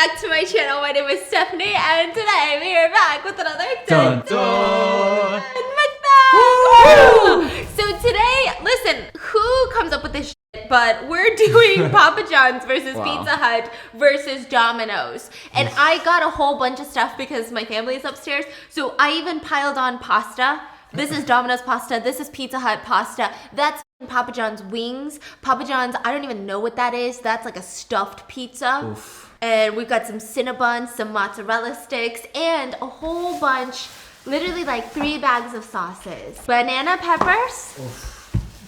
back to my channel. My name is Stephanie, and today we are back with another Dun Dun Mukbang! So today, listen, who comes up with this shit? But we're doing Papa John's versus Pizza Hut versus Domino's. And I got a whole bunch of stuff because my family is upstairs. So I even piled on pasta. This is Domino's pasta. This is Pizza Hut pasta. That's Papa John's wings. Papa John's, I don't even know what that is. That's like a stuffed pizza. Oof. And we've got some Cinnabons, some mozzarella sticks, and a whole bunch, literally like 3 bags of sauces. Banana peppers. Oof.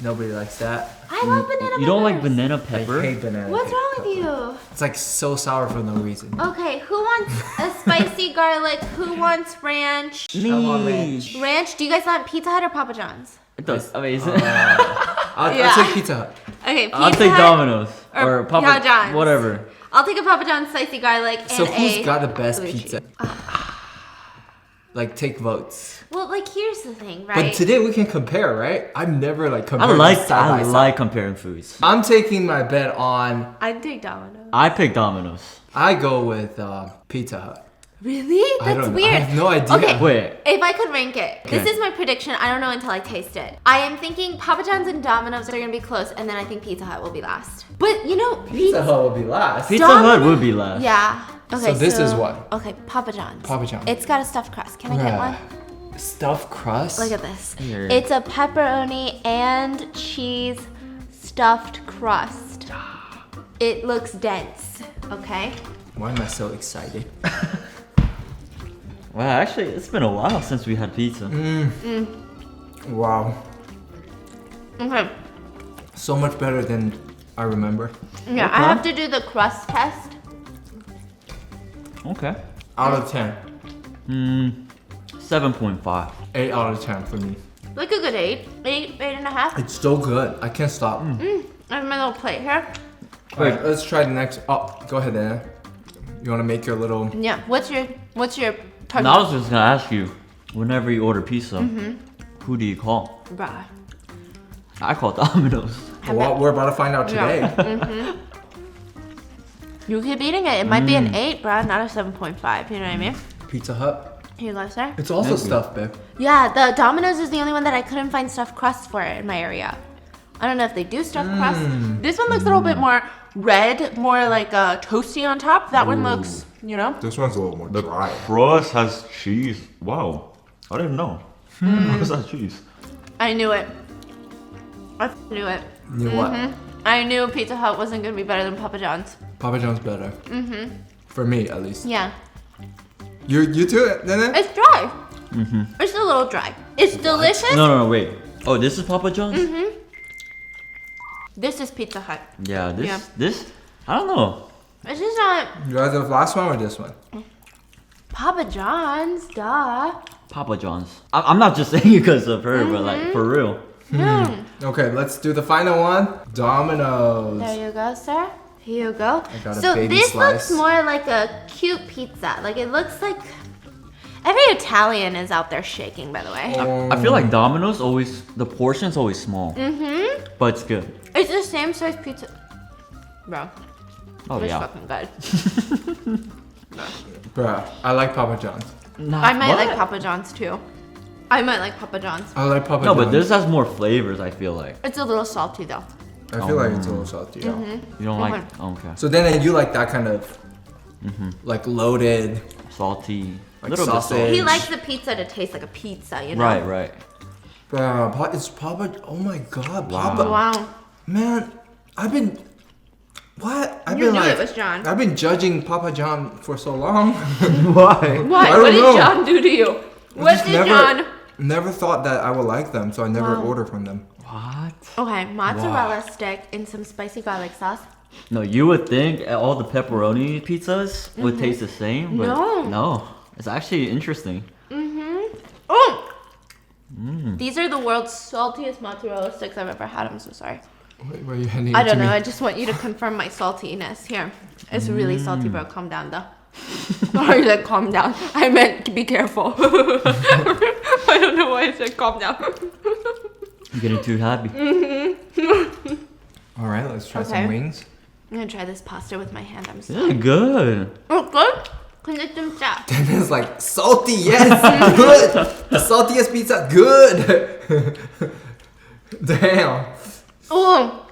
Nobody likes that. I love banana peppers. You don't like banana pepper? I hate banana What's wrong pepper. with you? It's like so sour for no reason. Okay, who wants a spicy garlic? Who wants ranch? I want ranch. Ranch? Do you guys want Pizza Hut or Papa John's? It does. I'll Yeah. take Pizza Hut. Okay, Pizza I'll take Hut Domino's or Papa John's. whatever. I'll take a Papa John's spicy garlic and So who's a got the best blue pizza? cheese. Like take votes. Well, like here's the thing, right? But today we can compare, right? I've never like I compared like side by side. comparing foods. I'm taking my bet on. I'd take Domino's. I pick Domino's. I go with Pizza Hut. Really? I That's don't know. weird. I have no idea. Okay. Wait. If I could rank it, this Okay. is my prediction. I don't know until I taste it. I am thinking Papa John's and Domino's are gonna be close, and then I think Pizza Hut will be last. But you know, Pizza Hut will be last. Pizza Hut Domino's- would be last. Yeah. Okay. So this is what? Okay, Papa John's. Papa John's. It's got a stuffed crust. Can I get one? Stuffed crust? Look at this. Here. It's a pepperoni and cheese stuffed crust. It looks dense. Okay. Why am I so excited? Wow, actually, it's been a while since we had pizza. Wow. Okay. So much better than I remember. Yeah, Okay. I have to do the crust test. Okay. Out of 10. 7.5. 8 out of 10 for me. Like a good 8, 8.5. It's so good. I can't stop. I have my little plate here. Alright, let's try the next. Oh, go ahead, Anna. You want to make your little. Yeah. What's your target? Now I was just gonna ask you, whenever you order pizza, who do you call? Bruh. I call Domino's. Well, we're about to find out today. You keep eating it. It might be an 8, bruh, not a 7.5. You know what I mean? Pizza Hut. Here you go, sir. It's also Thank you. stuffed, babe. Yeah, the Domino's is the only one that I couldn't find stuffed crust for in my area. I don't know if they do stuffed crust. This one looks a little bit more red, more like toasty on top. That one looks, you know. This one's a little more dry. Crust has cheese. Wow. I didn't know. Crust has cheese. I knew it. I knew it. You know what? I knew Pizza Hut wasn't gonna be better than Papa John's. Papa John's better. For me, at least. Yeah. You do it, Nana? It's dry. It's a little dry. It's delicious. No, wait. Oh, this is Papa John's? This is Pizza Hut. Yeah, Yeah. this, I don't know. It's just not You rather the last one or this one? Papa John's, duh. Papa John's. I'm not just saying it because of her, but like, for real. Okay, let's do the final one. Domino's. There you go, sir. Here you go. got a So baby this slice. looks more like a cute pizza. Like it looks like every Italian is out there shaking, by the way. I feel like Domino's always, the portion's always small. But it's good. It's the same size pizza. Bro, Oh, it's yeah. fucking good. Bruh, I like Papa John's. I might like Papa John's too. I might like Papa John's. I like Papa No, John's. but this has more flavors, I feel like. It's a little salty though. I feel like it's a little salty. Yeah. You don't like, oh, okay. So then you like that kind of like loaded, Salty. like Little bit sausage. salty. He likes the pizza to taste like a pizza, you know? Right. Bruh, it's Papa. Oh my God, Papa. Wow. Man, I've been. What? I've You been knew like. it was John. I've been judging Papa John for so long. Why? Why? I don't What did know. John do to you? What just did John? Never thought that I would like them, so I never order from them. What? Okay, mozzarella stick and some spicy garlic sauce. No, you would think all the pepperoni pizzas would taste the same, but No. It's actually interesting. Oh! These are the world's saltiest mozzarella sticks I've ever had. I'm so sorry. Where are you handing I it to don't know. me? I just want you to confirm my saltiness. Here. It's really salty, bro. Calm down, though. I said calm down. I meant to be careful. I don't know why I said calm down. You're getting too happy. All right, let's try Okay. some wings. I'm gonna try this pasta with my hand. I'm This sorry. is good. Oh, good? 근데 좀 짜. It's like salty, yes, good. The saltiest pizza, good. Damn. Oh,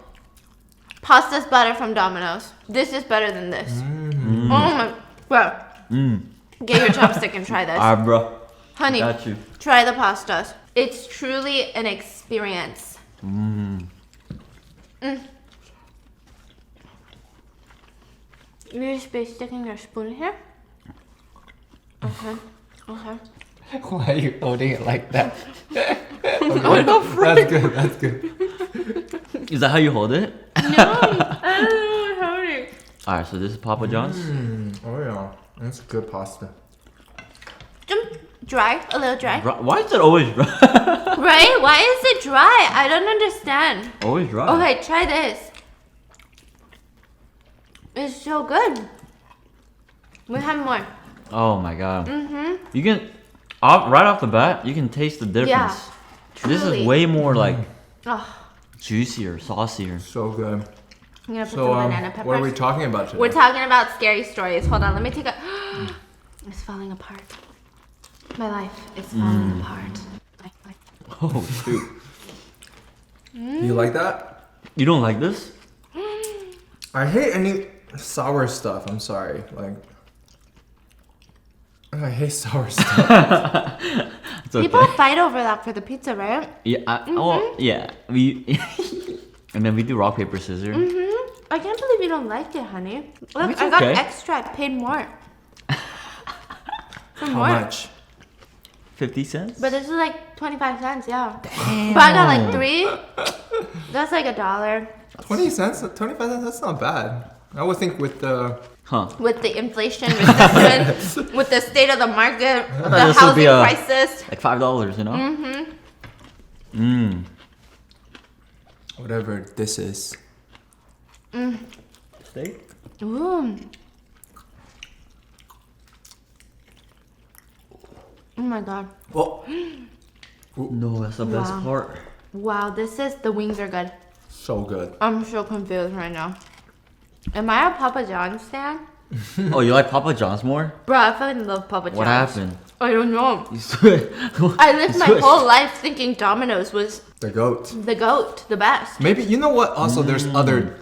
pasta's better from Domino's. This is better than this. Oh my, bro. Get your chopstick and try this. Alright, bro. Honey, Got you. try the pastas. It's truly an experience. You just be sticking your spoon here? Okay. Why are you holding it like that? What the frick? That's good. Is that how you hold it? No, I don't know how to. Alright, so this is Papa John's. Oh yeah, that's good pasta. Dry, a little dry. Why is it always dry? Right? Why is it dry? I don't understand. Always dry. Okay, try this. It's so good. We have more. Oh my god. You can, right off the bat, you can taste the difference. Yeah, This truly. is way more like Oh, juicier, saucier. So good. I'm gonna put So some banana peppers. what are we talking about today? We're talking about scary stories. Hold on, let me take a. It's falling apart. My life is falling apart. Oh shoot. You like that? You don't like this? I hate any sour stuff. I'm sorry. Like, I hate sour stuff. It's okay. People fight over that for the pizza, right? Yeah. Oh yeah. We. And then we do rock paper scissors. I can't believe you don't like it, honey. Look, It's I got okay. extra. I paid more. For How more. much? 50 cents. But this is like 25 cents, yeah. Damn. But I got like 3. That's like $1. 20 cents? 25 cents? That's not bad. I would think with the... Huh. With the inflation, recession, with the state of the market, the this would be housing a- crisis. Like $5, you know? Whatever this is. Steak? Ooh. Oh my god. Oh, No, that's the best Wow. part. Wow, the wings are good. so good. I'm so confused right now. Am I a Papa John's fan? Oh, you like Papa John's more? Bro, I fucking love Papa John's. What happened? I don't know. You switched. I lived my whole life thinking Domino's was The goat. the GOAT, the best. Maybe, you know what? Also, there's other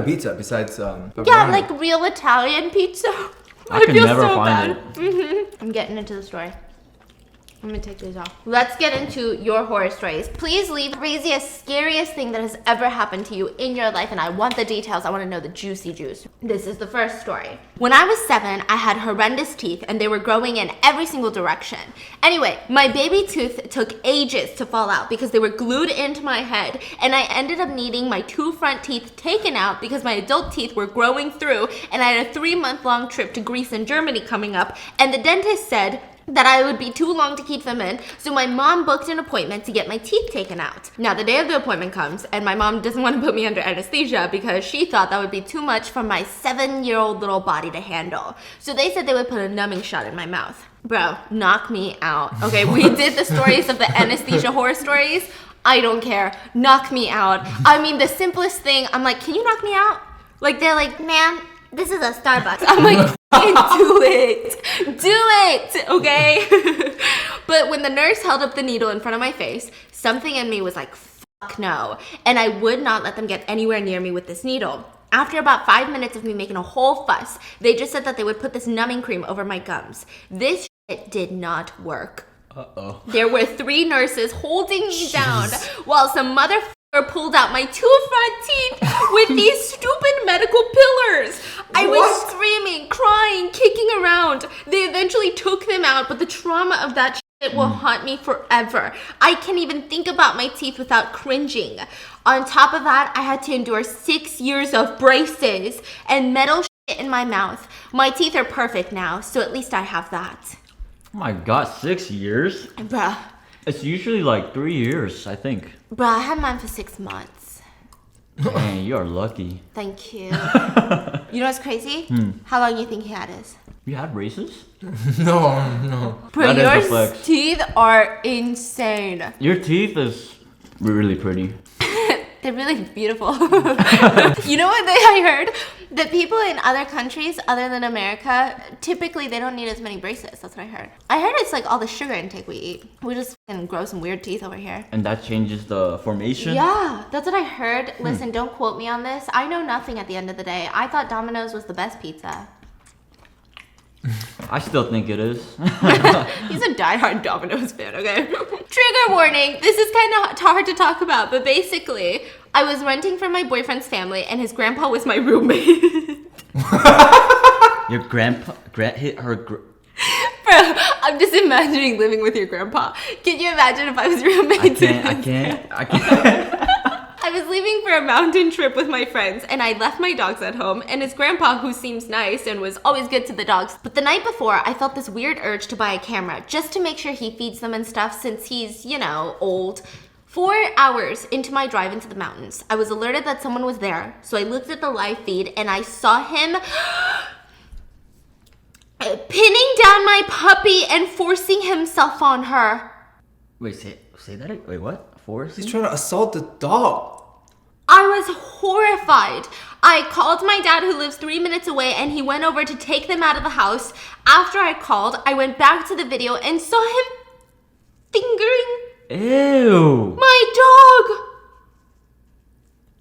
pizza besides Yeah, pepperoni. like real Italian pizza. I can feel never so find bad. I'm getting into the story. Let me take these off. Let's get into your horror stories. Please leave the craziest, scariest thing that has ever happened to you in your life, and I want the details. I want to know the juicy juice. This is the first story. When I was 7, I had horrendous teeth, and they were growing in every single direction. Anyway, my baby tooth took ages to fall out because they were glued into my head, and I ended up needing my 2 front teeth taken out because my adult teeth were growing through, and I had a 3-month-long trip to Greece and Germany coming up, and the dentist said that I would be too long to keep them in, so my mom booked an appointment to get my teeth taken out. Now, the day of the appointment comes, and my mom doesn't want to put me under anesthesia because she thought that would be too much for my 7-year-old little body to handle. So they said they would put a numbing shot in my mouth. Bro, knock me out. Okay, we did the stories of the anesthesia horror stories. I don't care. Knock me out. I mean, the simplest thing, I'm like, can you knock me out? Like, they're like, ma'am, this is a Starbucks. I'm like, do it, okay? But when the nurse held up the needle in front of my face, something in me was like, fuck no. And I would not let them get anywhere near me with this needle. After about 5 minutes of me making a whole fuss, they just said that they would put this numbing cream over my gums. This shit did not work. Uh-oh. There were 3 nurses holding me down while some motherfucker pulled out my 2 front teeth with these stupid medical pillars. I was screaming, crying, kicking around. They eventually took them out, but the trauma of that shit will haunt me forever. I can't even think about my teeth without cringing. On top of that, I had to endure 6 years of braces and metal shit in my mouth. My teeth are perfect now, so at least I have that. Oh my god, 6 years? Bruh. It's usually like 3 years, I think. Bruh, I had mine for 6 months. Dang, you are lucky. Thank you. You know what's crazy? How long you think he had his? You had braces? No. Bro, That is a your flex. teeth are insane. Your teeth is really pretty. They're really beautiful. You know what I heard? That people in other countries other than America, typically they don't need as many braces. That's what I heard. I heard it's like all the sugar intake we eat. We just fucking grow some weird teeth over here. And that changes the formation? Yeah, that's what I heard. Listen, don't quote me on this. I know nothing at the end of the day. I thought Domino's was the best pizza. I still think it is. He's a diehard Domino's fan, okay? Trigger warning. This is kind of hard to talk about, but basically, I was renting from my boyfriend's family, and his grandpa was my roommate. Your grandpa... Bro, I'm just imagining living with your grandpa. Can you imagine if I was roommates? I can't. I was leaving for a mountain trip with my friends, and I left my dogs at home, and his grandpa, who seems nice and was always good to the dogs. But the night before, I felt this weird urge to buy a camera just to make sure he feeds them and stuff, since he's, you know, old. 4 hours into my drive into the mountains, I was alerted that someone was there, so I looked at the live feed, and I saw him pinning down my puppy and forcing himself on her. Wait, say that? Wait, what? Force? He's trying to assault the dog. I was horrified. I called my dad, who lives 3 minutes away, and he went over to take them out of the house. After I called, I went back to the video and saw him fingering Ew. my dog.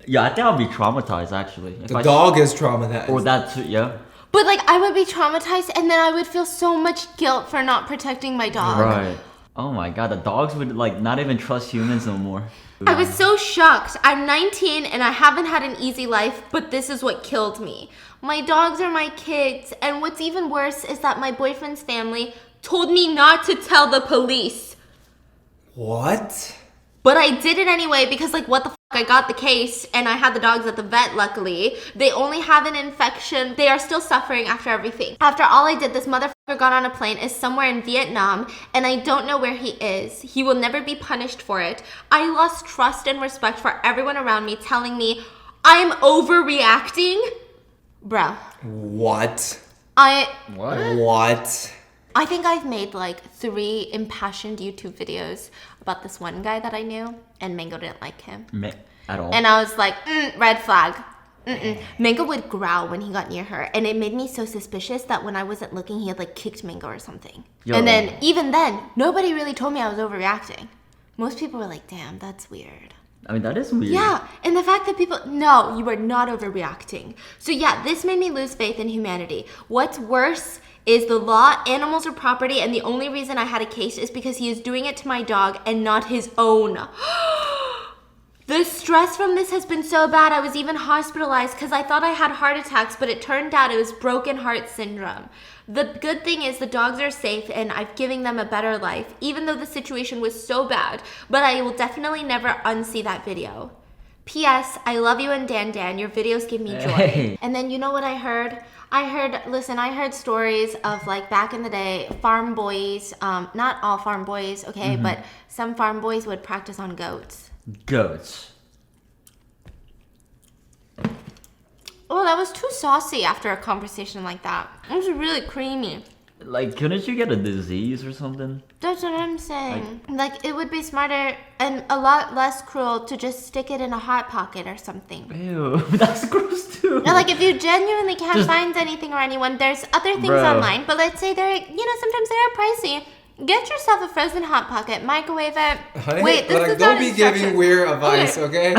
Yeah, I think I'll be traumatized, actually. The dog is traumatized. Or that too, yeah. But like, I would be traumatized, and then I would feel so much guilt for not protecting my dog. Right. Oh my god, the dogs would like not even trust humans no more. I was so shocked. I'm 19 and I haven't had an easy life, but this is what killed me. My dogs are my kids, and what's even worse is that my boyfriend's family told me not to tell the police. What? But I did it anyway because, like, what the fuck? I got the case and I had the dogs at the vet, luckily. They only have an infection. They are still suffering after everything. After all I did, this motherfucker got on a plane, is somewhere in Vietnam, and I don't know where he is. He will never be punished for it. I lost trust and respect for everyone around me telling me I'm overreacting. Bruh. What? What? I think I've made like 3 impassioned YouTube videos about this one guy that I knew, and Mango didn't like him. At all. And I was like, red flag. Mango would growl when he got near her, and it made me so suspicious that when I wasn't looking, he had like kicked Mango or something. Yo. And then, even then, nobody really told me I was overreacting. Most people were like, damn, that's weird. I mean, that is weird. Yeah, and the fact that people, no, you are not overreacting. So yeah, this made me lose faith in humanity. What's worse is the law, animals are property, and the only reason I had a case is because he is doing it to my dog and not his own. The stress from this has been so bad, I was even hospitalized because I thought I had heart attacks, but it turned out it was broken heart syndrome. The good thing is the dogs are safe and I've given them a better life, even though the situation was so bad, but I will definitely never unsee that video. P.S. I love you and Dan. Your videos give me joy. Hey. And then you know what I heard? I heard stories of like back in the day, farm boys, not all farm boys, okay, but some farm boys would practice on goats. Goats. Oh, that was too saucy after a conversation like that. It was really creamy. Like, couldn't you get a disease or something? That's what I'm saying. Like, it would be smarter and a lot less cruel to just stick it in a hot pocket or something. Ew, that's gross too. Now, like, if you genuinely can't Just- find anything or anyone, there's other things Bro. online. But let's say they're, sometimes they're pricey. Get yourself a frozen hot pocket, microwave it. Honey, Wait, this like, is don't not be instruction. giving weird advice, okay?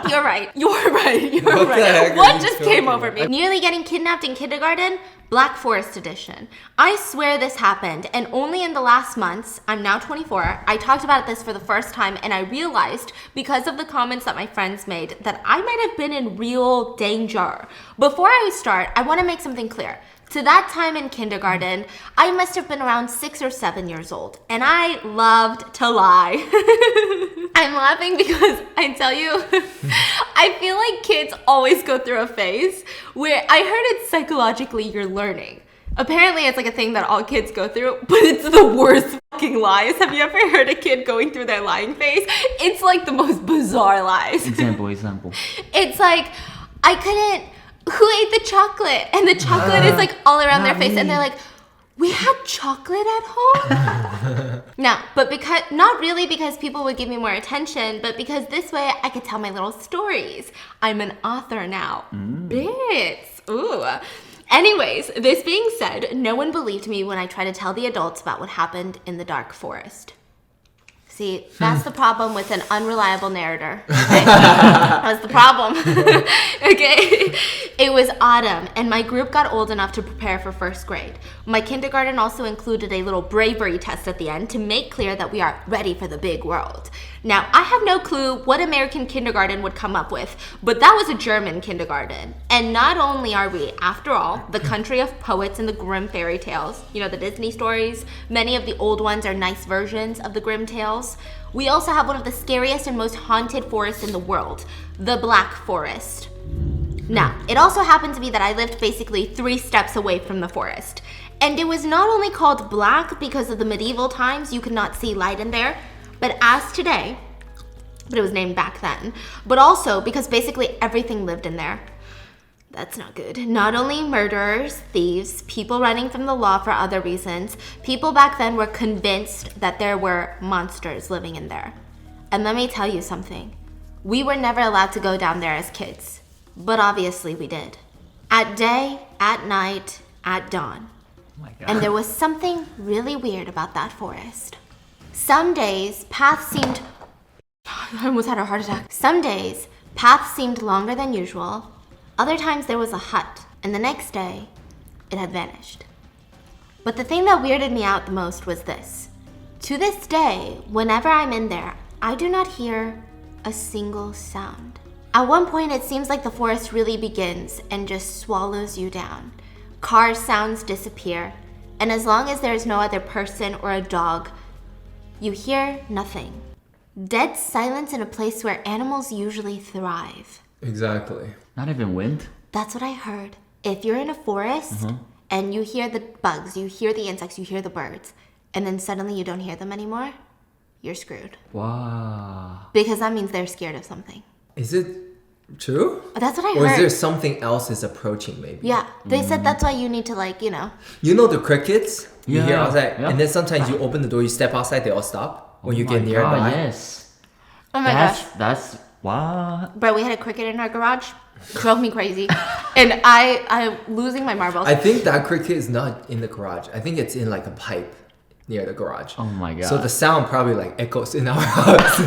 You're right. You're right. What the heck are What you just talking came over about? me? Nearly getting kidnapped in kindergarten, Black Forest edition. I swear this happened, and only in the last months, I'm now 24, I talked about this for the first time, and I realized, because of the comments that my friends made, that I might have been in real danger. Before I start, I want to make something clear. To that time in kindergarten, I must have been around 6 or 7 years old, and I loved to lie. I'm laughing because I tell you, I feel like kids always go through a phase where I heard it's psychologically you're learning. Apparently it's like a thing that all kids go through, but it's the worst fucking lies. Have you ever heard a kid going through their lying phase? It's like the most bizarre lies. Example. It's like, who ate the chocolate? And the chocolate is like all around their face. And they're like, We had chocolate at home? No, but not really because people would give me more attention, but because this way I could tell my little stories. I'm an author now. Bits. Ooh. Anyways, this being said, no one believed me when I tried to tell the adults about what happened in the dark forest. See, that's the problem with an unreliable narrator. Okay? That's the problem. Okay? It was autumn, and my group got old enough to prepare for first grade. My kindergarten also included a little bravery test at the end to make clear that we are ready for the big world. Now, I have no clue what American kindergarten would come up with, but that was a German kindergarten. And not only are we, after all, the country of poets and the Grimm fairy tales, you know, the Disney stories, many of the old ones are nice versions of the Grimm tales. We also have one of the scariest and most haunted forests in the world, the Black Forest. Now, it also happened to be that I lived basically 3 steps away from the forest. And it was not only called black because of the medieval times you could not see light in there, but as today, but it was named back then, but also because basically everything lived in there. That's not good. Not only murderers, thieves, people running from the law for other reasons, people back then were convinced that there were monsters living in there. And let me tell you something. We were never allowed to go down there as kids, but obviously we did. At day, at night, at dawn. Oh my God. And there was something really weird about that forest. Some days, paths seemed... I almost had a heart attack. Some days, paths seemed longer than usual. Other times there was a hut, and the next day, it had vanished. But the thing that weirded me out the most was this. To this day, whenever I'm in there, I do not hear a single sound. At one point, it seems like the forest really begins and just swallows you down. Car sounds disappear, and as long as there is no other person or a dog, you hear nothing. Dead silence in a place where animals usually thrive. Exactly. Not even wind? That's what I heard. If you're in a forest and you hear the bugs, you hear the insects, you hear the birds, and then suddenly you don't hear them anymore, you're screwed. Wow. Because that means they're scared of something. Is it true? That's what I Or heard. is there something else is approaching maybe? Yeah, they said that's why you need to like, you know. You know the crickets? You Yeah, hear outside, yeah. and then sometimes you open the door, you step outside, they all stop when you Oh get my nearby. God, yes. Oh my gosh. That's wow. Bro, we had a cricket in our garage. Drove me crazy. And I'm losing my marbles. I think that cricket is not in the garage. I think it's in like a pipe near the garage. Oh my God. So the sound probably like echoes in our house.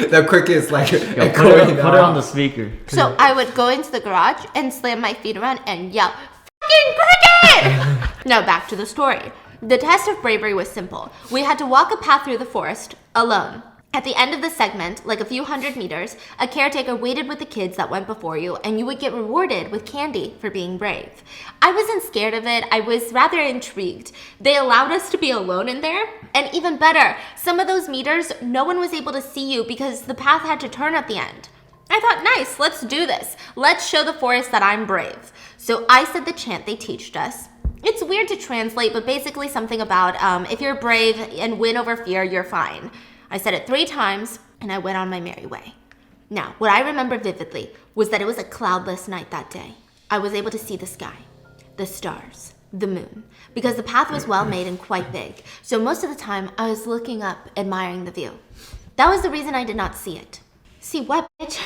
The cricket is like Yo, echoing in put our it on the house. speaker. So I would go into the garage and slam my feet around and yell, "Fucking cricket!" Now back to the story. The test of bravery was simple. We had to walk a path through the forest alone. At the end of the segment, like a few hundred meters, a caretaker waited with the kids that went before you, and you would get rewarded with candy for being brave. I wasn't scared of it. I was rather intrigued. They allowed us to be alone in there, and even better, some of those meters, no one was able to see you because the path had to turn at the end. I thought, nice, let's do this. Let's show the forest that I'm brave. So I said the chant they taught us. It's weird to translate, but basically something about if you're brave and win over fear, you're fine. I said it 3 times, and I went on my merry way. Now, what I remember vividly was that it was a cloudless night that day. I was able to see the sky, the stars, the moon, because the path was well made and quite big. So most of the time, I was looking up, admiring the view. That was the reason I did not see it. See what, bitch?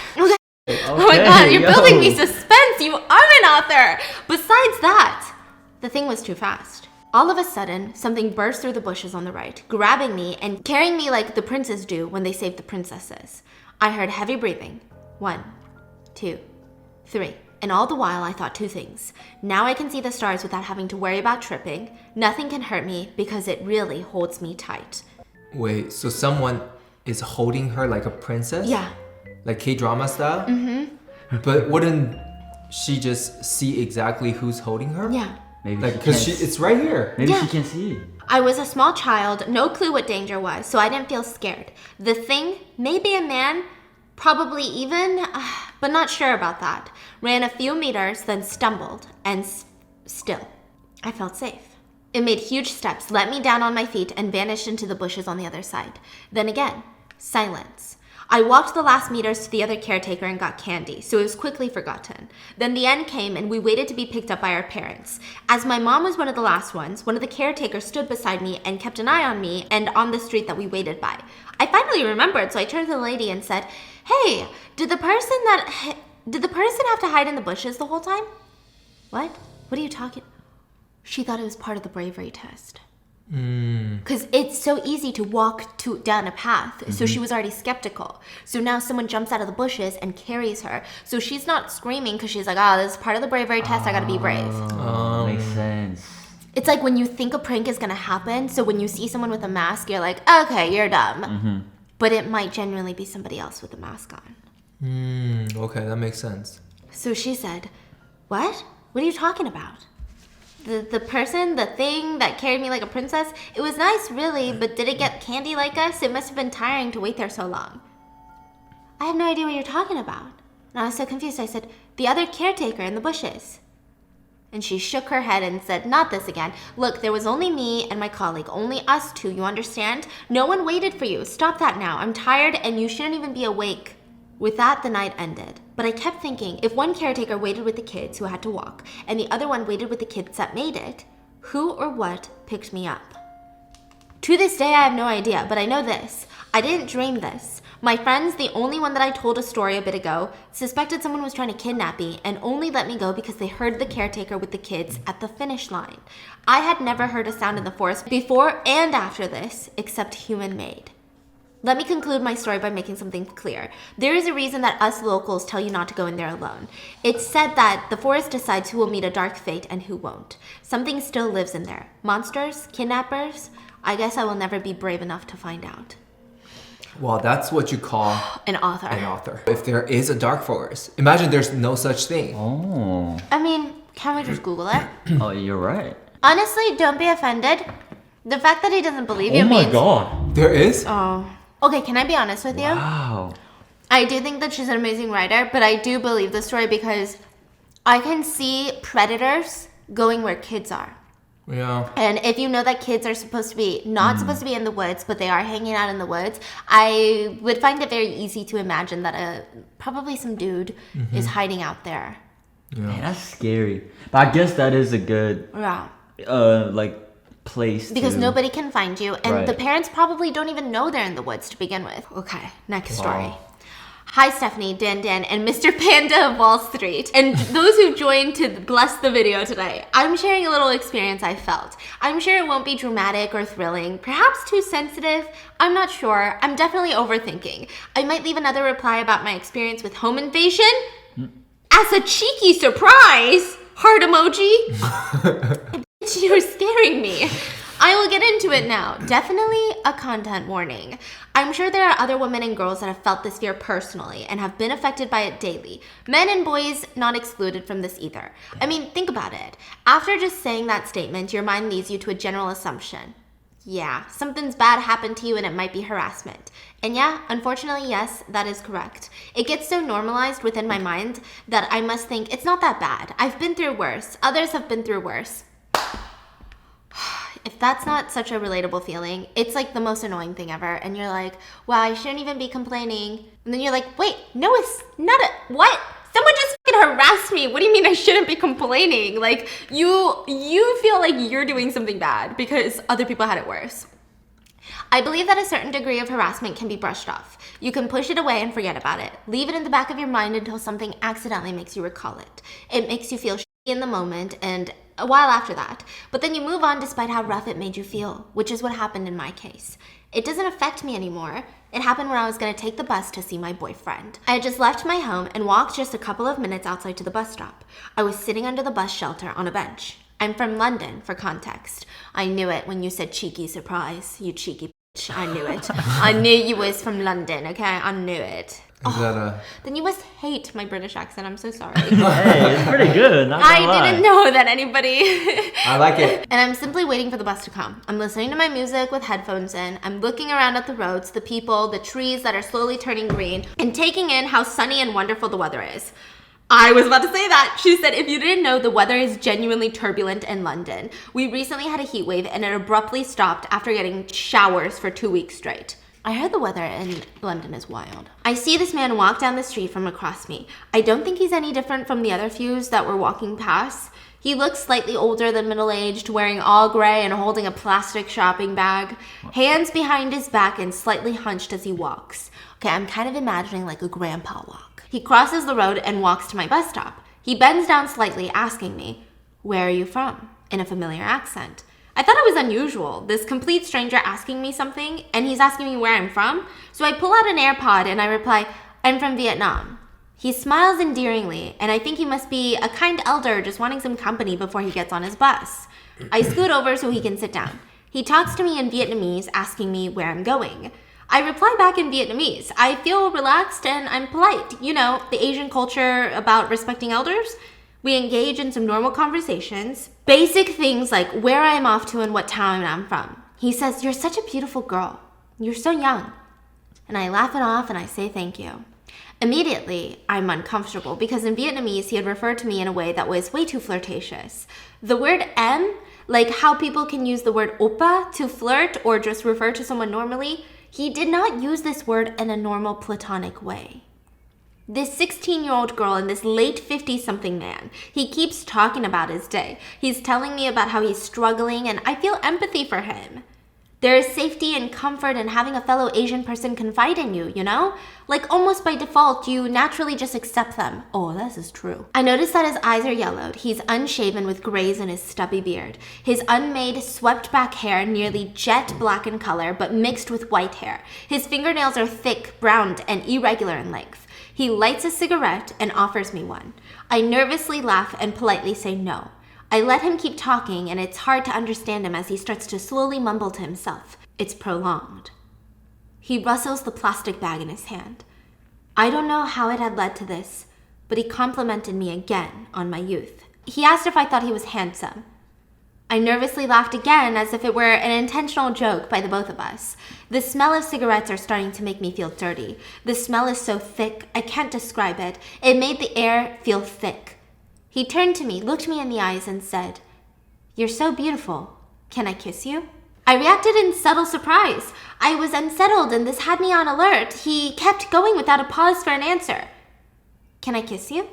Oh my God, you're building me suspense. You are an author. Besides that, the thing was too fast. All of a sudden, something burst through the bushes on the right, grabbing me and carrying me like the princes do when they save the princesses. I heard heavy breathing. 1, 2, 3. And all the while, I thought 2 things. Now I can see the stars without having to worry about tripping. Nothing can hurt me because it really holds me tight. Wait, so someone is holding her like a princess? Yeah. Like K-drama style? Mm-hmm. But wouldn't she just see exactly who's holding her? Yeah. Maybe Like, she because can't. it's right here. Maybe Yeah. she can see. I was a small child, no clue what danger was, so I didn't feel scared. The thing, maybe a man, probably even, but not sure about that, ran a few meters, then stumbled, and still, I felt safe. It made huge steps, let me down on my feet, and vanished into the bushes on the other side. Then again, silence. I walked the last meters to the other caretaker and got candy, so it was quickly forgotten. Then the end came and we waited to be picked up by our parents. As my mom was one of the last ones, one of the caretakers stood beside me and kept an eye on me and on the street that we waited by. I finally remembered, so I turned to the lady and said, "Hey, did the person have to hide in the bushes the whole time?" "What? What are you talking?" She thought it was part of the bravery test. Because it's so easy to walk down a path. So she was already skeptical. So now someone jumps out of the bushes and carries her. So she's not screaming because she's like, "Oh, this is part of the bravery test. I gotta be brave." Makes sense. It's like when you think a prank is gonna happen. So when you see someone with a mask, you're like, "Okay, you're dumb." But it might genuinely be somebody else with a mask on. Okay, that makes sense. So she said, "What? What are you talking about? The person, the thing that carried me like a princess, it was nice, really, but did it get candy like us? It must have been tiring to wait there so long." "I have no idea what you're talking about." And I was so confused. I said, "The other caretaker in the bushes." And she shook her head and said, "Not this again. Look, there was only me and my colleague, only us two, you understand? No one waited for you. Stop that now. I'm tired and you shouldn't even be awake." With that, the night ended. But I kept thinking, if one caretaker waited with the kids who had to walk, and the other one waited with the kids that made it, who or what picked me up? To this day, I have no idea, but I know this. I didn't dream this. My friends, the only one that I told a story a bit ago, suspected someone was trying to kidnap me and only let me go because they heard the caretaker with the kids at the finish line. I had never heard a sound in the forest before and after this, except human-made. Let me conclude my story by making something clear. There is a reason that us locals tell you not to go in there alone. It's said that the forest decides who will meet a dark fate and who won't. Something still lives in there. Monsters? Kidnappers? I guess I will never be brave enough to find out. Well, that's what you call An author. an author. If there is a dark forest, imagine there's no such thing. Oh. I mean, can't we just Google it? Oh, you're right. Honestly, don't be offended. The fact that he doesn't believe you Oh my means... god. There is? Oh. Okay, can I be honest with you? Wow. I do think that she's an amazing writer, but I do believe the story because I can see predators going where kids are. Yeah. And if you know that kids are supposed to be not supposed to be in the woods, but they are hanging out in the woods, I would find it very easy to imagine that probably some dude is hiding out there. Man, that's scary. But I guess that is a good Yeah. place Because to... nobody can find you, and Right. the parents probably don't even know they're in the woods to begin with. Okay, next story. Wow. Hi, Stephanie, Dan, and Mr. Panda of Wall Street, and those who joined to bless the video today. I'm sharing a little experience I felt. I'm sure it won't be dramatic or thrilling, perhaps too sensitive. I'm not sure. I'm definitely overthinking. I might leave another reply about my experience with home invasion as a cheeky surprise. Heart emoji. You're scaring me. I will get into it now. Definitely a content warning. I'm sure there are other women and girls that have felt this fear personally and have been affected by it daily. Men and boys not excluded from this either. I mean, think about it. After just saying that statement, your mind leads you to a general assumption. Yeah, something's bad happened to you and it might be harassment. And yeah, unfortunately, yes, that is correct. It gets so normalized within my mind that I must think it's not that bad. I've been through worse. Others have been through worse. If that's not such a relatable feeling, it's like the most annoying thing ever. And you're like, wow, I shouldn't even be complaining. And then you're like, wait, no, it's not what? Someone just fucking harassed me. What do you mean I shouldn't be complaining? Like, you feel like you're doing something bad because other people had it worse. I believe that a certain degree of harassment can be brushed off. You can push it away and forget about it. Leave it in the back of your mind until something accidentally makes you recall it. It makes you feel shitty in the moment and a while after that. But then you move on despite how rough it made you feel, which is what happened in my case. It doesn't affect me anymore. It happened when I was going to take the bus to see my boyfriend. I had just left my home and walked just a couple of minutes outside to the bus stop. I was sitting under the bus shelter on a bench. I'm from London, for context. I knew it when you said cheeky surprise, you cheeky bitch. I knew it. I knew you was from London, okay? I knew it. Is that a... Then you must hate my British accent. I'm so sorry. Hey, it's pretty good. Not gonna lie. I didn't know that anybody... I like it. And I'm simply waiting for the bus to come. I'm listening to my music with headphones in. I'm looking around at the roads, the people, the trees that are slowly turning green, and taking in how sunny and wonderful the weather is. I was about to say that. She said, if you didn't know, the weather is genuinely turbulent in London. We recently had a heat wave and it abruptly stopped after getting showers for 2 weeks straight. I heard the weather in London is wild. I see this man walk down the street from across me. I don't think he's any different from the other fews that were walking past. He looks slightly older than middle-aged, wearing all gray and holding a plastic shopping bag, hands behind his back and slightly hunched as he walks. Okay, I'm kind of imagining like a grandpa walk. He crosses the road and walks to my bus stop. He bends down slightly, asking me, "Where are you from?" in a familiar accent. I thought it was unusual, this complete stranger asking me something, and he's asking me where I'm from. So I pull out an AirPod and I reply, "I'm from Vietnam." He smiles endearingly, and I think he must be a kind elder just wanting some company before he gets on his bus. I scoot over so he can sit down. He talks to me in Vietnamese, asking me where I'm going. I reply back in Vietnamese. I feel relaxed and I'm polite. You know, the Asian culture about respecting elders. We engage in some normal conversations. Basic things like where I'm off to and what town I'm from. He says, "You're such a beautiful girl. You're so young." And I laugh it off and I say thank you. Immediately, I'm uncomfortable because in Vietnamese, he had referred to me in a way that was way too flirtatious. The word em, like how people can use the word oppa to flirt or just refer to someone normally, he did not use this word in a normal platonic way. This 16-year-old girl and this late 50-something man, he keeps talking about his day. He's telling me about how he's struggling, and I feel empathy for him. There is safety and comfort in having a fellow Asian person confide in you, you know? Like almost by default, you naturally just accept them. Oh, this is true. I notice that his eyes are yellowed. He's unshaven with grays in his stubby beard. His unmade, swept-back hair nearly jet black in color, but mixed with white hair. His fingernails are thick, browned, and irregular in length. He lights a cigarette and offers me one. I nervously laugh and politely say no. I let him keep talking, and it's hard to understand him as he starts to slowly mumble to himself. It's prolonged. He rustles the plastic bag in his hand. I don't know how it had led to this, but he complimented me again on my youth. He asked if I thought he was handsome. I nervously laughed again as if it were an intentional joke by the both of us. The smell of cigarettes are starting to make me feel dirty. The smell is so thick, I can't describe it. It made the air feel thick. He turned to me, looked me in the eyes, and said, "You're so beautiful. Can I kiss you?" I reacted in subtle surprise. I was unsettled, and this had me on alert. He kept going without a pause for an answer. "Can I kiss you?"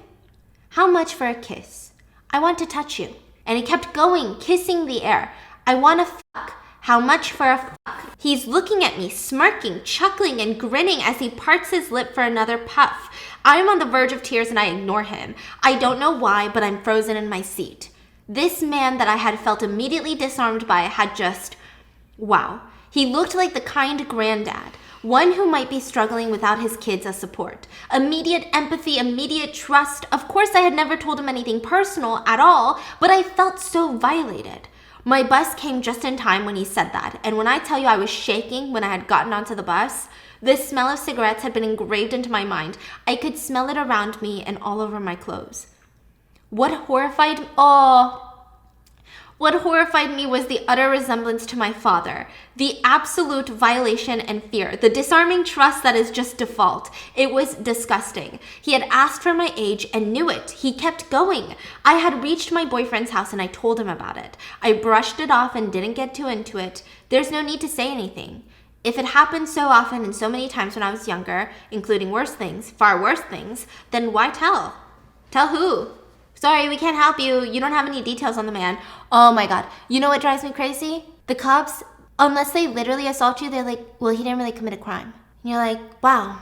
"How much for a kiss?" "I want to touch you." And he kept going, kissing the air. "I want to fuck. How much for a fuck?" He's looking at me, smirking, chuckling, and grinning as he parts his lip for another puff. I'm on the verge of tears and I ignore him. I don't know why, but I'm frozen in my seat. This man that I had felt immediately disarmed by had just... wow. He looked like the kind granddad. One who might be struggling without his kids as support. Immediate empathy, immediate trust. Of course, I had never told him anything personal at all, but I felt so violated. My bus came just in time when he said that, and when I tell you I was shaking when I had gotten onto the bus, the smell of cigarettes had been engraved into my mind. I could smell it around me and all over my clothes. What horrified me was the utter resemblance to my father, the absolute violation and fear, the disarming trust that is just default. It was disgusting. He had asked for my age and knew it. He kept going. I had reached my boyfriend's house and I told him about it. I brushed it off and didn't get too into it. There's no need to say anything. If it happened so often and so many times when I was younger, including worse things, far worse things, then why tell? Tell who? Sorry, we can't help you. You don't have any details on the man. Oh my God. You know what drives me crazy? The cops, unless they literally assault you, they're like, well, he didn't really commit a crime. And you're like, wow,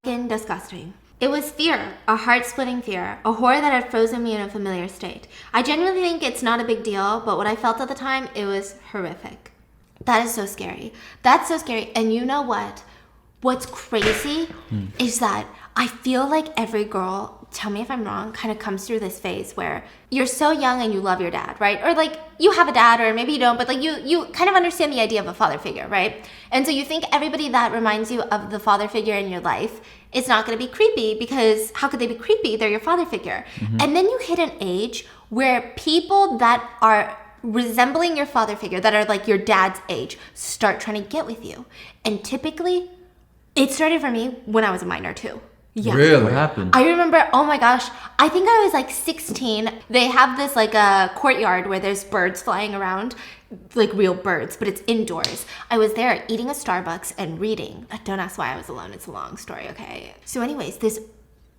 fucking disgusting. It was fear, a heart-splitting fear, a horror that had frozen me in a familiar state. I genuinely think it's not a big deal, but what I felt at the time, it was horrific. That is so scary. That's so scary. And you know what? What's crazy is that I feel like every girl, tell me if I'm wrong, kind of comes through this phase where you're so young and you love your dad, right? Or like you have a dad, or maybe you don't, but like you kind of understand the idea of a father figure, right? And so you think everybody that reminds you of the father figure in your life is not going to be creepy, because how could they be creepy? They're your father figure. And then you hit an age where people that are resembling your father figure, that are like your dad's age, start trying to get with you. And typically, it started for me when I was a minor too. Yeah. Really? What happened? I remember, oh my gosh, I think I was like 16. They have this like a courtyard where there's birds flying around. like real birds, but it's indoors. I was there eating a Starbucks and reading. Don't ask why I was alone. It's a long story, okay? So anyways, this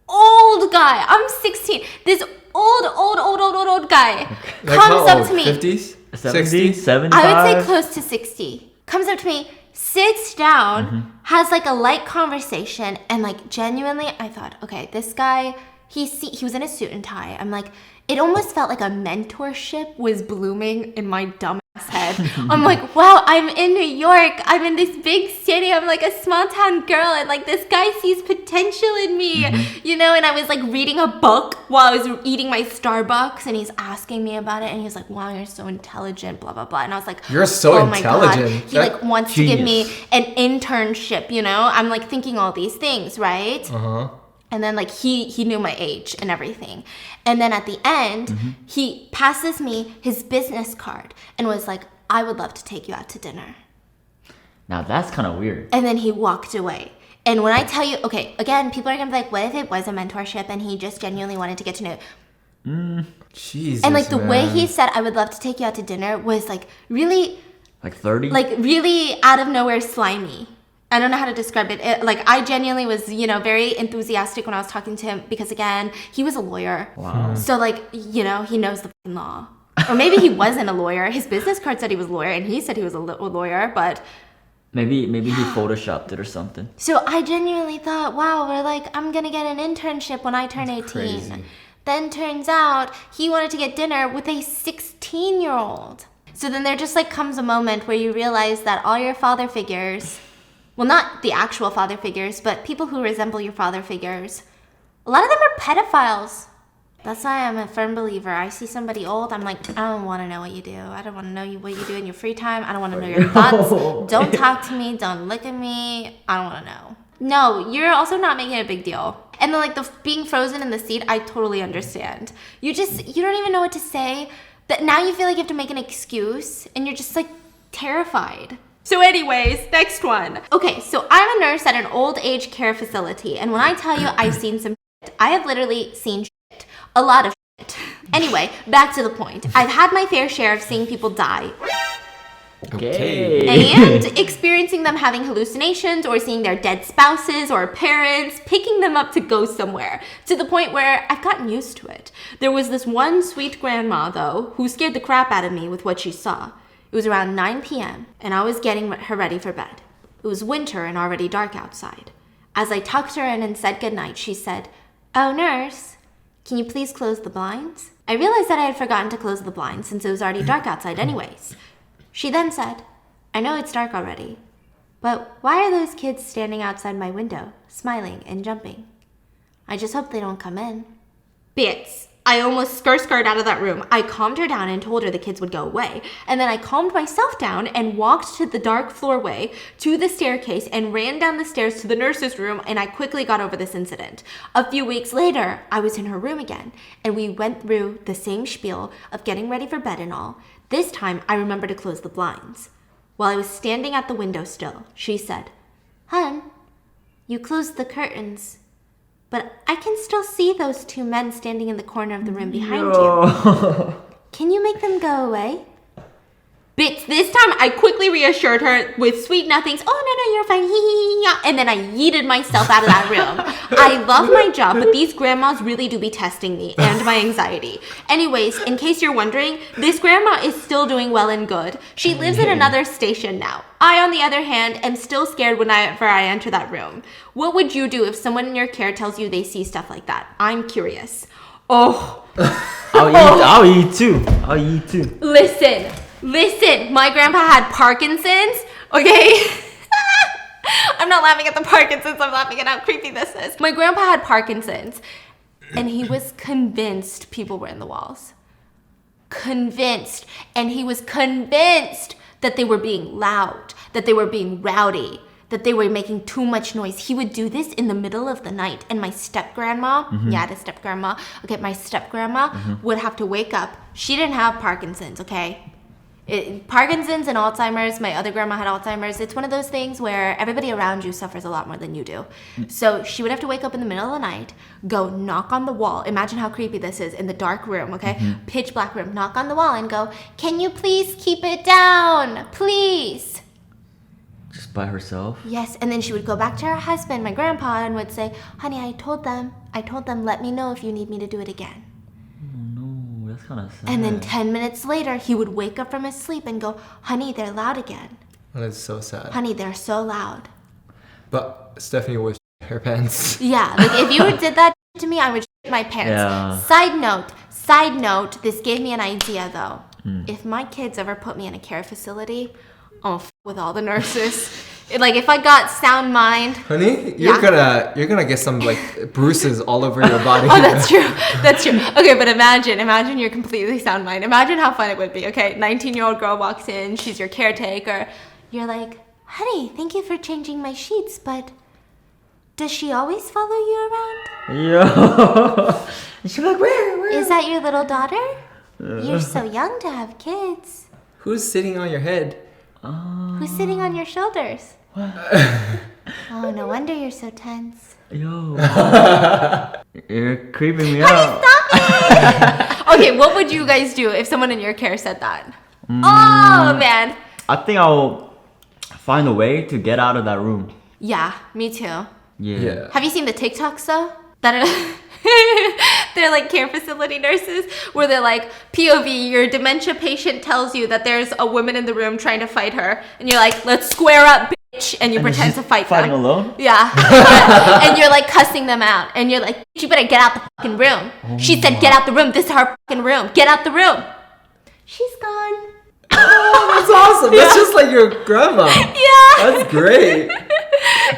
old guy, I'm 16, this old guy comes up to me. 50s? 70, 60s? 75? I would say close to 60. Comes up to me, sits down, has like a light conversation, and like genuinely, I thought, okay, this guy, he was in a suit and tie. I'm like, it almost felt like a mentorship was blooming in my dumb ass head. I'm like, wow, I'm in New York. I'm in this big city. I'm like a small town girl, and like this guy sees potential in me, you know? And I was like reading a book while I was eating my Starbucks, and he's asking me about it, and he's like, wow, you're so intelligent, blah, blah, blah. And I was like, You're so oh my God. intelligent. He like wants to give me Genius. an internship, you know? I'm like thinking all these things, right? And then like he knew my age and everything. And then at the end, he passes me his business card and was like, I would love to take you out to dinner. Now that's kind of weird. And then he walked away. And when I tell you, okay, again, people are gonna be like, what if it was a mentorship and he just genuinely wanted to get to know? Jesus, And like the way man. he said, I would love to take you out to dinner was like really, Like 30? like really out of nowhere slimy. I don't know how to describe it. Like I genuinely was, you know, very enthusiastic when I was talking to him because again, he was a lawyer. Wow. So like, you know, he knows the fucking law. Or maybe he wasn't a lawyer. His business card said he was a lawyer and he said he was a lawyer, but Maybe he photoshopped it or something. so I genuinely thought, wow, we're like, I'm gonna get an internship when I turn 18. crazy. Then turns out he wanted to get dinner with a 16-year-old. So then there just like comes a moment where you realize that all your father figures, well, not the actual father figures, but people who resemble your father figures, a lot of them are pedophiles. That's why I'm a firm believer. I see somebody old, I'm like, I don't want to know what you do. I don't want to know what you do in your free time. I don't want to know your thoughts. Don't talk to me. Don't look at me. I don't want to know. No, you're also not making a big deal. And then like the being frozen in the seat, I totally understand. You don't even know what to say. That now you feel like you have to make an excuse and you're just like terrified. So anyways, next one. Okay, so I'm a nurse at an old age care facility. And when I tell you I've seen some shit, I have literally seen shit. A lot of shit. Anyway, back to the point. I've had my fair share of seeing people die Okay. and experiencing them having hallucinations or seeing their dead spouses or parents, picking them up to go somewhere, to the point where I've gotten used to it. There was this one sweet grandma, though, who scared the crap out of me with what she saw. It was around 9 p.m., and I was getting her ready for bed. It was winter and already dark outside. As I tucked her in and said goodnight, she said, "Oh, nurse, can you please close the blinds?" I realized that I had forgotten to close the blinds since it was already dark outside anyways. She then said, "I know it's dark already, but why are those kids standing outside my window, smiling and jumping? I just hope they don't come in." Bits. I almost scurried out of that room. I calmed her down and told her the kids would go away. And then I calmed myself down and walked to the dark floorway to the staircase and ran down the stairs to the nurse's room, and I quickly got over this incident. A few weeks later, I was in her room again, and we went through the same spiel of getting ready for bed and all. This time, I remembered to close the blinds. While I was standing at the window still, she said, "Hun, you closed the curtains, but I can still see those two men standing in the corner of the room behind you. Can you make them go away?" Bitch, this time I quickly reassured her with sweet nothings. "Oh, no, you're fine. Hee hee hee." And then I yeeted myself out of that room. I love my job, but these grandmas really do be testing me and my anxiety. Anyways, in case you're wondering, this grandma is still doing well and good. She lives in another station now. I, on the other hand, am still scared whenever I enter that room. What would you do if someone in your care tells you they see stuff like that? I'm curious. Oh. I'll eat too. Listen, my grandpa had Parkinson's, okay? I'm not laughing at the Parkinson's, I'm laughing at how creepy this is. My grandpa had Parkinson's, and he was convinced people were in the walls. Convinced. And he was convinced that they were being loud, that they were being rowdy, that they were making too much noise. He would do this in the middle of the night, and my step-grandma, my step-grandma would have to wake up. She didn't have Parkinson's, okay? Parkinson's and Alzheimer's, my other grandma had Alzheimer's. It's one of those things where everybody around you suffers a lot more than you do. So she would have to wake up in the middle of the night, go knock on the wall. Imagine how creepy this is in the dark room, okay? Pitch black room. Knock on the wall and go, "Can you please keep it down? Please." Just by herself? Yes, and then she would go back to her husband, my grandpa, and would say, "Honey, I told them, let me know if you need me to do it again." No, that's kind of sad. And then 10 minutes later, he would wake up from his sleep and go, "Honey, they're loud again. That's so sad. Honey, they're so loud." But Stephanie would her pants. Yeah, like if you did that to me, I would shit my pants. Yeah. Side note, this gave me an idea though. If my kids ever put me in a care facility, I'll f with all the nurses. Like if I got sound mind. Honey, you're gonna get some like bruises all over your body. Oh, that's true. That's true. Okay, but imagine you're completely sound mind. Imagine how fun it would be. Okay, 19-year-old girl walks in, she's your caretaker. You're like, "Honey, thank you for changing my sheets, but does she always follow you around? Yo. And she's like, where? Is that your little daughter? You're so young to have kids. Who's sitting on your head? Who's sitting on your shoulders? Oh, no wonder you're so tense." Yo. You're creeping me out. Okay, what would you guys do if someone in your care said that? Oh, man. I think I'll find a way to get out of that room. Yeah, me too. Yeah. Have you seen the TikToks though? That are they're like care facility nurses where they're like, "POV, your dementia patient tells you that there's a woman in the room trying to fight her," and you're like, "Let's square up, bitch," and you pretend to fight Fighting them. alone? Yeah. And you're like cussing them out, and you're like, "You better get out the fucking room." She said, "Get out the room. This is her fucking room. Get out the room." She's gone. Oh, that's awesome. That's just like your grandma. Yeah. That's great.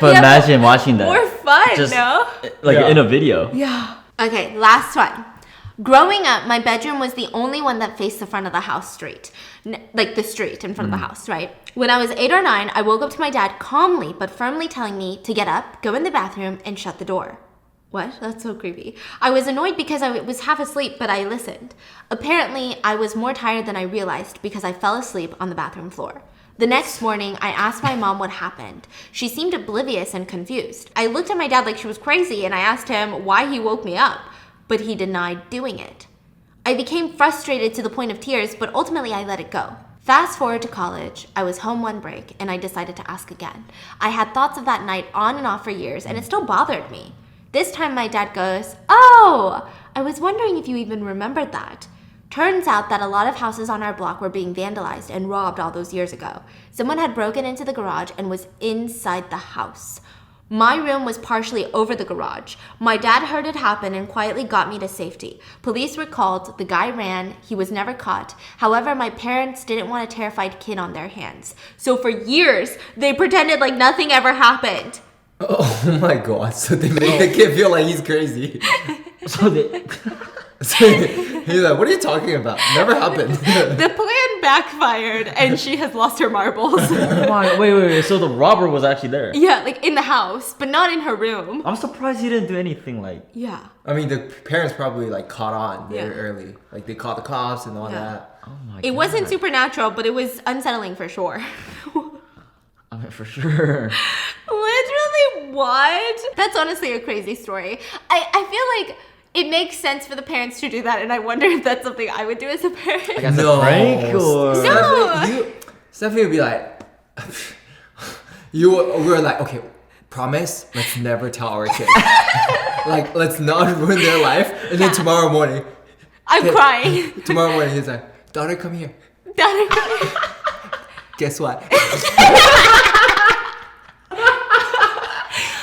But Yeah, imagine watching that. More fun, Just, no? Like Yeah. in a video. Yeah. Okay, last one. Growing up, my bedroom was the only one that faced the front of the house street. Like the street in front of the house, right? When I was 8 or 9, I woke up to my dad calmly but firmly telling me to get up, go in the bathroom, and shut the door. What? That's so creepy. I was annoyed because I was half asleep, but I listened. Apparently, I was more tired than I realized because I fell asleep on the bathroom floor. The next morning, I asked my mom what happened. She seemed oblivious and confused. I looked at my dad like she was crazy and I asked him why he woke me up, but he denied doing it. I became frustrated to the point of tears, but ultimately I let it go. Fast forward to college, I was home one break and I decided to ask again. I had thoughts of that night on and off for years and it still bothered me. This time my dad goes, "Oh, I was wondering if you even remembered that." Turns out that a lot of houses on our block were being vandalized and robbed all those years ago. Someone had broken into the garage and was inside the house. My room was partially over the garage. My dad heard it happen and quietly got me to safety. Police were called, the guy ran, he was never caught. However, my parents didn't want a terrified kid on their hands. So for years, they pretended like nothing ever happened. Oh my god, so they make the kid feel like he's crazy. So they... So he's like, "What are you talking about? Never happened." The plan backfired and she has lost her marbles. Oh my, wait. So the robber was actually there? Yeah, like in the house, but not in her room. I'm surprised he didn't do anything like... Yeah. I mean, the parents probably like caught on very Yeah. early. Like they caught the cops and all Yeah. that. Oh my It God. wasn't supernatural, but it was unsettling for sure. I mean, for sure. Literally, what? That's honestly a crazy story. I feel like it makes sense for the parents to do that, and I wonder if that's something I would do as a parent. Like as a prank or... No. Stephanie would be like, we were like, "Okay, promise, let's never tell our kids. Like, let's not ruin their life." And then tomorrow morning, I'm crying. tomorrow morning, he's like, "Daughter, come here. I'm crying. Guess what?"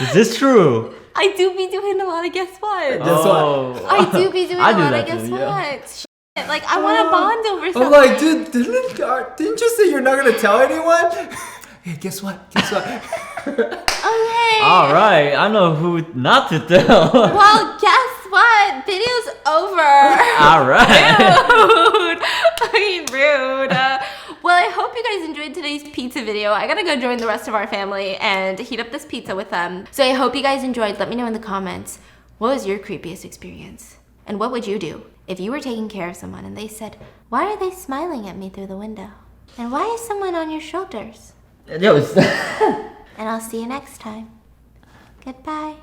Is this true? I do be doing a lot of guess what. Guess what? I do be doing I a do lot that of guess too, what. yeah. Shit, like I want to bond over something. I'm like, "Dude, didn't you say you're not gonna tell anyone?" Hey, guess what? Guess what? Okay. All right, I know who not to tell. Well, guess what? Video's over. All right. Rude. I mean, rude. Well, I hope you guys enjoyed today's pizza video. I gotta go join the rest of our family and heat up this pizza with them. So I hope you guys enjoyed. Let me know in the comments, what was your creepiest experience? And what would you do if you were taking care of someone and they said, "Why are they smiling at me through the window?" And why is someone on your shoulders? Yo, it's And I'll see you next time. Goodbye.